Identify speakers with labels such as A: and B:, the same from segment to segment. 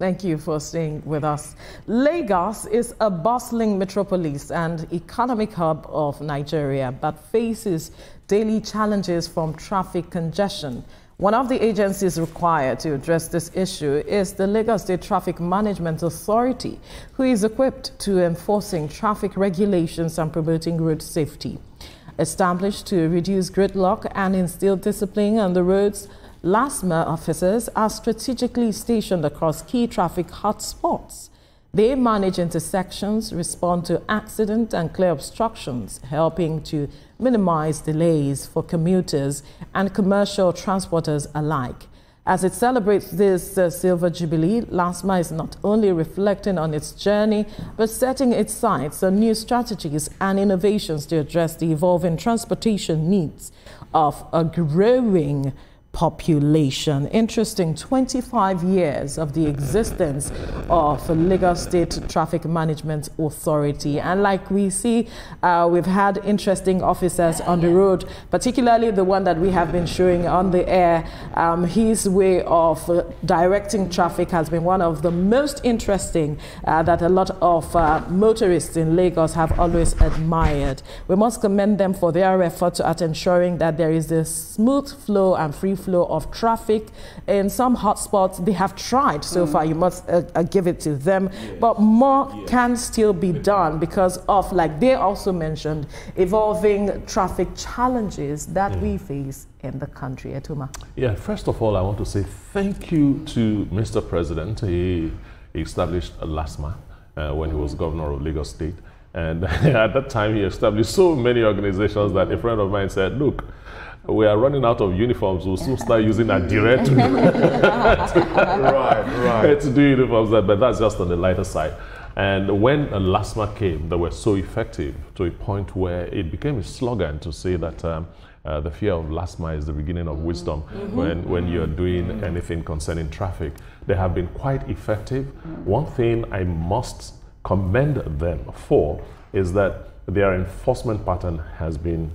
A: Thank you for staying with us. Lagos is a bustling metropolis and economic hub of Nigeria, but faces daily challenges from traffic congestion. One of the agencies required to address this issue is the Lagos State Traffic Management Authority, who is equipped to enforcing traffic regulations and promoting road safety. Established to reduce gridlock and instill discipline on the roads, LASTMA officers are strategically stationed across key traffic hotspots. They manage intersections, respond to accident and clear obstructions, helping to minimize delays for commuters and commercial transporters alike. As it celebrates this Silver Jubilee, LASTMA is not only reflecting on its journey, but setting its sights on new strategies and innovations to address the evolving transportation needs of a growing population. Interesting, 25 years of the existence of Lagos State Traffic Management Authority. And like we see, we've had interesting officers on the road, particularly the one that we have been showing on the air. His way of directing traffic has been one of the most interesting that a lot of motorists in Lagos have always admired. We must commend them for their efforts at ensuring that there is a smooth flow and free flow of traffic. In some hotspots they have tried so far, you must give it to them, but more can still be done because of, like they also mentioned, evolving traffic challenges that we face in the country. Etuma.
B: Yeah, first of all, I want to say thank you to Mr. President. He established LASTMA when he was governor of Lagos State, and at that time he established so many organizations that a friend of mine said, look, we are running out of uniforms. We'll soon start using a direct to do uniforms, but that's just on the lighter side. And when LASTMA came, they were so effective to a point where it became a slogan to say that the fear of LASTMA is the beginning of wisdom when you're doing anything concerning traffic. They have been quite effective. One thing I must commend them for is that their enforcement pattern has been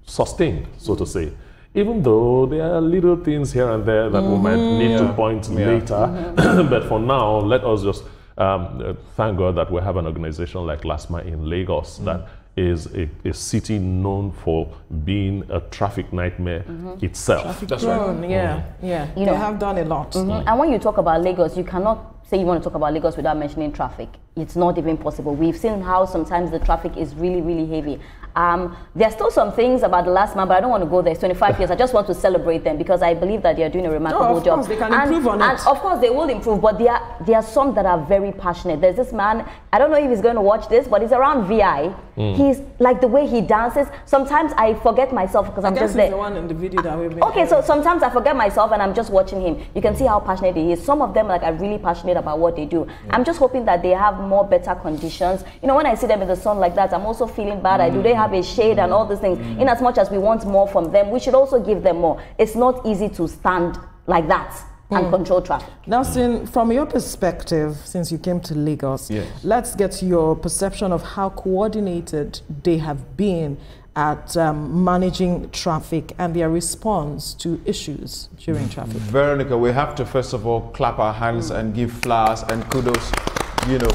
B: sustained, so to say, even though there are little things here and there that we might need to point later. But for now, let us just thank God that we have an organization like LASTMA in Lagos that is a city known for being a traffic nightmare itself.
A: Traffic
B: That's
A: prone,
B: right.
A: Yeah.
C: You
A: They
C: know,
A: have done a lot.
C: And when you talk about Lagos, you cannot say you want to talk about Lagos without mentioning traffic. It's not even possible. We've seen how sometimes the traffic is really, really heavy. There's still some things about the LASTMA, but I don't want to go there. It's 25 years. I just want to celebrate them because I believe that they are doing a remarkable job.
A: Of course, they can improve on it.
C: And of course, they will improve, but there are some that are very passionate. There's this man, I don't know if he's going to watch this, but he's around VI. He's like the way he dances. Sometimes I forget myself because I'm just there.
A: The one in the video that we've been
C: Okay, so sometimes I forget myself and I'm just watching him. You can see how passionate he is. Some of them are really passionate about what they do. I'm just hoping that they have more better conditions. You know, when I see them in the sun like that, I'm also feeling bad. Do they have a shade and all these things? In as much as we want more from them, we should also give them more. It's not easy to stand like that and control traffic.
A: Nelson, from your perspective, since you came to Lagos, let's get your perception of how coordinated they have been at managing traffic and their response to issues during traffic.
D: Veronica, we have to first of all clap our hands and give flowers and kudos, you know,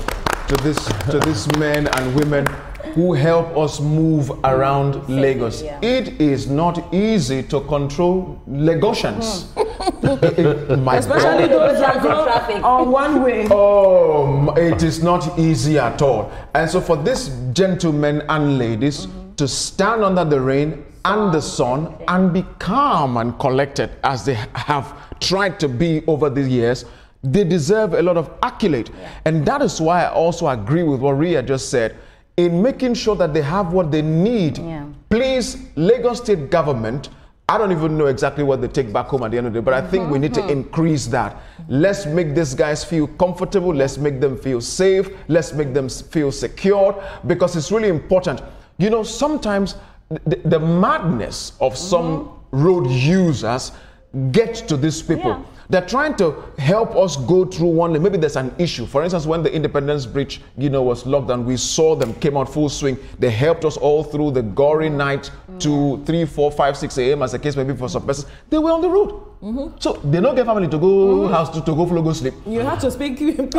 D: to these men and women who help us move around Lagos. It is not easy to control Lagosians.
A: Especially those that go on one way.
D: Oh, it is not easy at all. And so for these gentlemen and ladies to stand under the rain and the sun and be calm and collected as they have tried to be over the years, they deserve a lot of accolade. And that is why I also agree with what Ria just said, in making sure that they have what they need. Please, Lagos State government, I don't even know exactly what they take back home at the end of the day, but I think we need to increase that. Let's make these guys feel comfortable. Let's make them feel safe. Let's make them feel secure, because it's really important. You know, sometimes the madness of some road users gets to these people. They're trying to help us go through one lane. Maybe there's an issue. For instance, when the Independence Bridge, you know, was locked down, we saw them came out full swing. They helped us all through the gory night to 3, 4, 5, 6 a.m. as the case may be for some persons. They were on the road. So they don't get family to go house to go flow, go sleep.
A: You have to speak pidgin.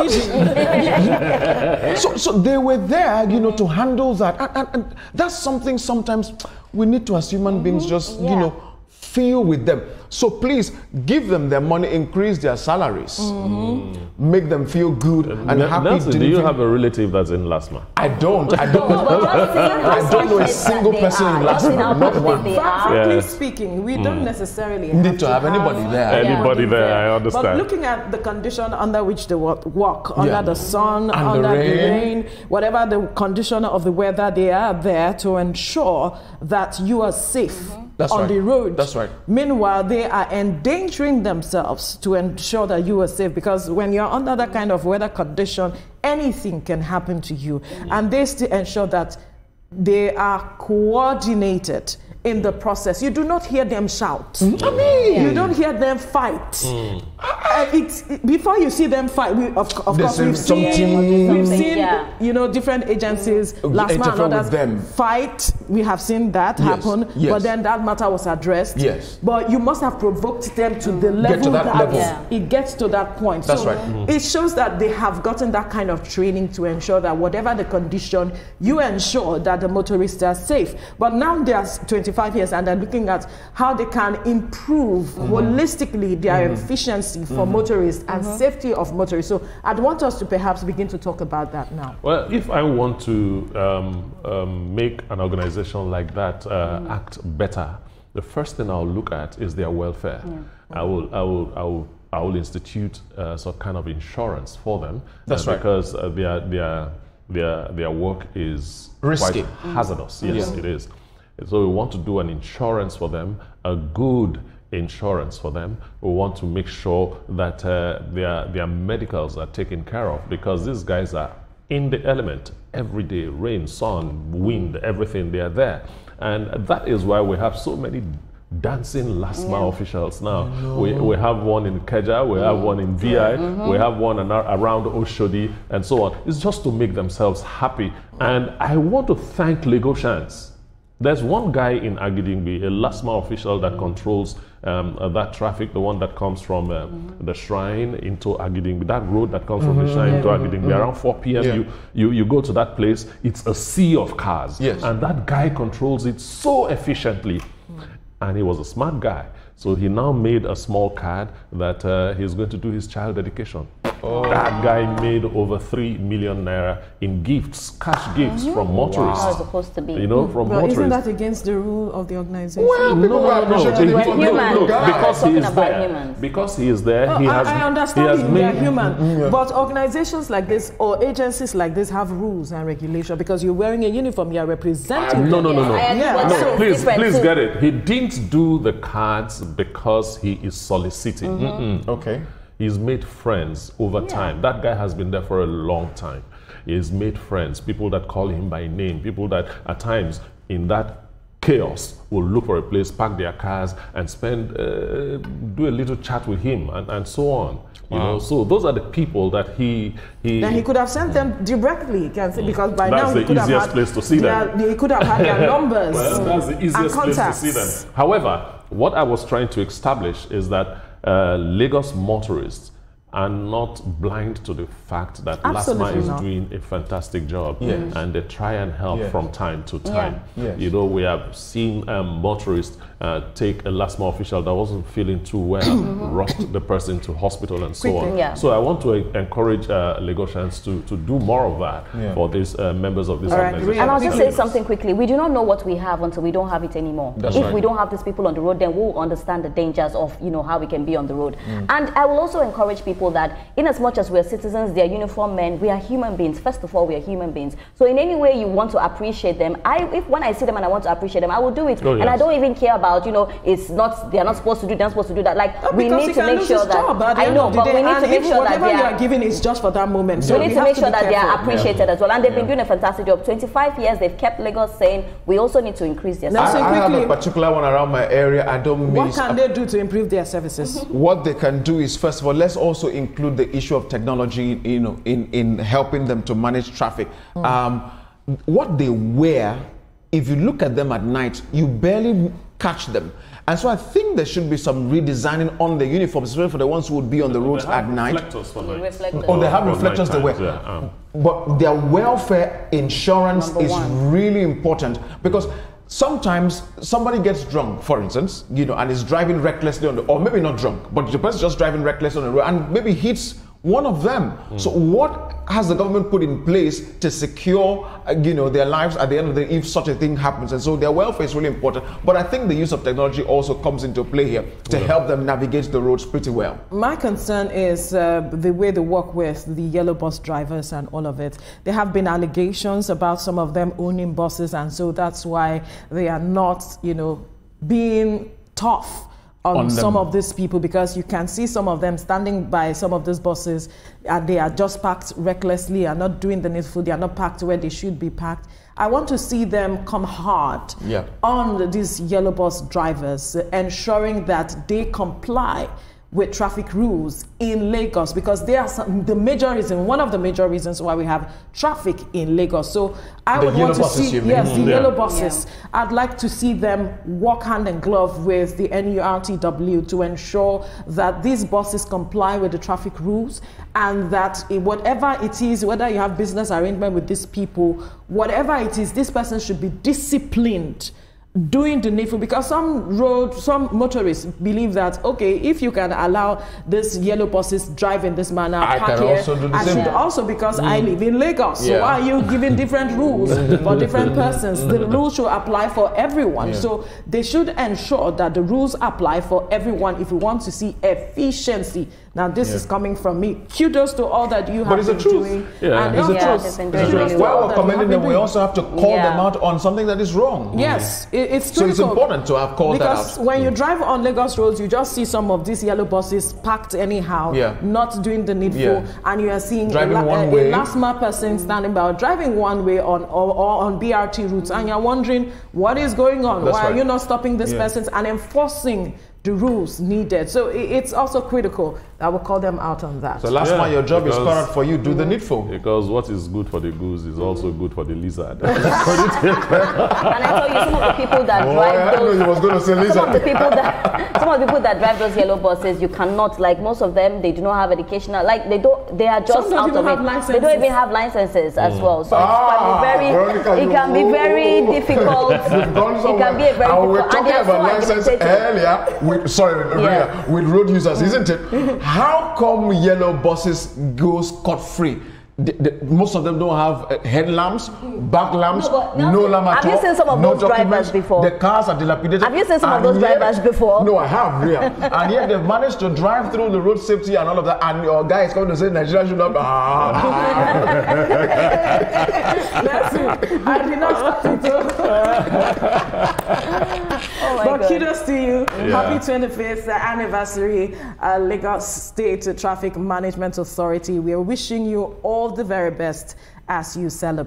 D: So they were there, you know, to handle that. And that's something sometimes we need to, as human beings, just, you know, feel with them. So please give them their money, increase their salaries, make them feel good and happy.
B: Nancy, do you have a relative that's in LASTMA?
D: I don't know a single person in LASTMA, not one.
A: Frankly speaking, we don't necessarily
D: need to have anybody there.
B: Anybody there, I understand.
A: But looking at the condition under which they walk, under the sun, under the rain, whatever the condition of the weather, they are there to ensure that you are safe.
D: That's
A: on the road.
D: That's right.
A: Meanwhile, they are endangering themselves to ensure that you are safe, because when you're under that kind of weather condition, anything can happen to you. And they still ensure that they are coordinated in the process. You do not hear them shout. You don't hear them fight. Before you see them fight, of course we've seen you know, different agencies, LASTMA and others fight. We have seen that happen, but then that matter was addressed. But you must have provoked them to the level that it gets to that point.
D: That's
A: so
D: right.
A: It shows that they have gotten that kind of training to ensure that whatever the condition, you ensure that the motorists are safe. But now they are 25 years and they're looking at how they can improve holistically their efficiency for motorists and safety of motorists. So I'd want us to perhaps begin to talk about that now.
B: Well, if I want to make an organization like that act better, the first thing I'll look at is their welfare. I will institute some kind of insurance for them. That's right. Because their work is
D: risky,
B: quite hazardous. Yes, it is. So we want to do an insurance for them, a good insurance for them. We want to make sure that their medicals are taken care of, because these guys are in the element every day, rain, sun, wind, everything, they are there. And that is why we have so many dancing LASTMA officials now. We have one in Keja, we have one in VI, we have one around Oshodi, and so on. It's just to make themselves happy. And I want to thank Lagosians. There's one guy in Agidingbi, a LASTMA official that controls that traffic, the one that comes from the shrine into Agidingbi, that road that comes from the shrine into Agidingbi. Around 4 p.m. You go to that place, it's a sea of cars. And that guy controls it so efficiently. And he was a smart guy. So he now made a small card that he's going to do his child dedication. That guy made over 3 million naira in gifts, cash gifts from motorists.
C: How it's supposed to be.
B: You know, from motorists.
A: Isn't that against the rule of the organization?
B: Well, no, because he is there.
C: Humans.
B: Because he is there, he has.
A: I understand they are human, but organizations like this or agencies like this have rules and regulations. Because you're wearing a uniform, you're representing.
B: No. Please
C: get
B: it. He didn't do the cards because he is soliciting.
D: Okay.
B: He's made friends over time. That guy has been there for a long time. He's made friends, people that call him by name, people that at times in that chaos will look for a place, park their cars and spend, do a little chat with him and so on. You know, so those are the people that he
A: could have sent them directly, because by now
B: he could have had place to see them.
A: He could have had their numbers.
B: Well, that's the easiest place to see them. However, what I was trying to establish is that Lagos motorists are not blind to the fact that LASTMA is doing a fantastic job, and they try and help from time to time. You know, we have seen motorists take a LASTMA official that wasn't feeling too well, rushed the person to hospital and so on. So I want to encourage Lagosians to do more of that for these members of this organization.
C: And I'll just say something quickly. We do not know what we have until we don't have it anymore. If we don't have these people on the road, then we'll understand the dangers of, you know, how we can be on the road. And I will also encourage people that in as much as we're citizens, they're uniformed men, we are human beings. First of all, we are human beings. So in any way you want to appreciate them, when I see them and I want to appreciate them, I will do it. And I don't even care about, you know, they're not supposed to do, they're not supposed to do that. Like, we need to make sure that, I know, but we need to make sure that
A: whatever you are giving is just for that moment. So
C: we need to make sure that they are appreciated as well. And they've been doing a fantastic job. 25 years, they've kept Lagos sane. We also need to increase their services.
D: I have a particular one around my area. I don't miss.
A: What can they do to improve their services?
D: What they can do is, first of all, let's also include the issue of technology, you know, in helping them to manage traffic. What they wear, if you look at them at night, you barely catch them. And so I think there should be some redesigning on the uniforms, especially for the ones who would be on the roads at night.
B: Reflectors for night.
D: Oh, they have reflectors they wear.
B: Yeah.
D: But their welfare insurance is really important, because sometimes somebody gets drunk, for instance, and is driving recklessly on the, or maybe not drunk, but the person is just driving recklessly on the road and maybe hits one of them. So what has the government put in place to secure, their lives at the end of the day if such a thing happens? And so their welfare is really important. But I think the use of technology also comes into play here to help them navigate the roads pretty well.
A: My concern is the way they work with the yellow bus drivers and all of it. There have been allegations about some of them owning buses, and so that's why they are not, being tough on some of these people, because you can see some of them standing by some of these buses and they are just parked recklessly, are not doing the needful, they are not parked where they should be parked. I want to see them come hard on these yellow bus drivers, ensuring that they comply with traffic rules in Lagos, because they are one of the major reasons why we have traffic in Lagos. So I would want to see, the yellow buses. I'd like to see them work hand in glove with the NURTW to ensure that these buses comply with the traffic rules, and that whatever it is, whether you have business arrangement with these people, whatever it is, this person should be disciplined doing the needful, because some motorists believe that, okay, if you can allow this yellow buses drive in this manner, I should also, because I live in Lagos. So why are you giving different rules for different persons? The rules should apply for everyone. So they should ensure that the rules apply for everyone if we want to see efficiency. Now, this is coming from me. Kudos to all that you have been doing. And it's the truth.
D: While we're commending them, we also have to call them out on something that is wrong.
A: Yes, it's
D: so it's important to have called that out.
A: Because when you drive on Lagos roads, you just see some of these yellow buses parked anyhow, not doing the needful, and you are seeing a LASTMA person standing by, driving one way on BRT routes, and you're wondering what is going on. Why are you not stopping these persons and enforcing the rules needed? So it's also critical that we call them out on that.
D: So LASTMA, your job is carrot for you. Do the needful.
B: Because what is good for the goose is also good for the lizard.
C: And I tell you, some of the people that drive those,
D: you was going to say lizard.
C: some of the people that drive those yellow buses, you cannot, like, most of them, they do not have educational, like, they are just out of it. They don't even have licenses as well. So it can be very difficult. It can be a very difficult.
D: We're talking about license earlier with road users, isn't it? How come yellow buses go scot-free? Most of them don't have headlamps, back lamps, no lamp at all.
C: Have you seen some of those drivers before?
D: The cars are dilapidated.
C: Have you seen some of those drivers before?
D: No, I have, and yet they've managed to drive through the road safety and all of that, and your guy is coming to say Nigeria should not
A: I did not start But kudos to you. Happy 25th anniversary, Lagos State Traffic Management Authority. We are wishing you all the very best as you celebrate.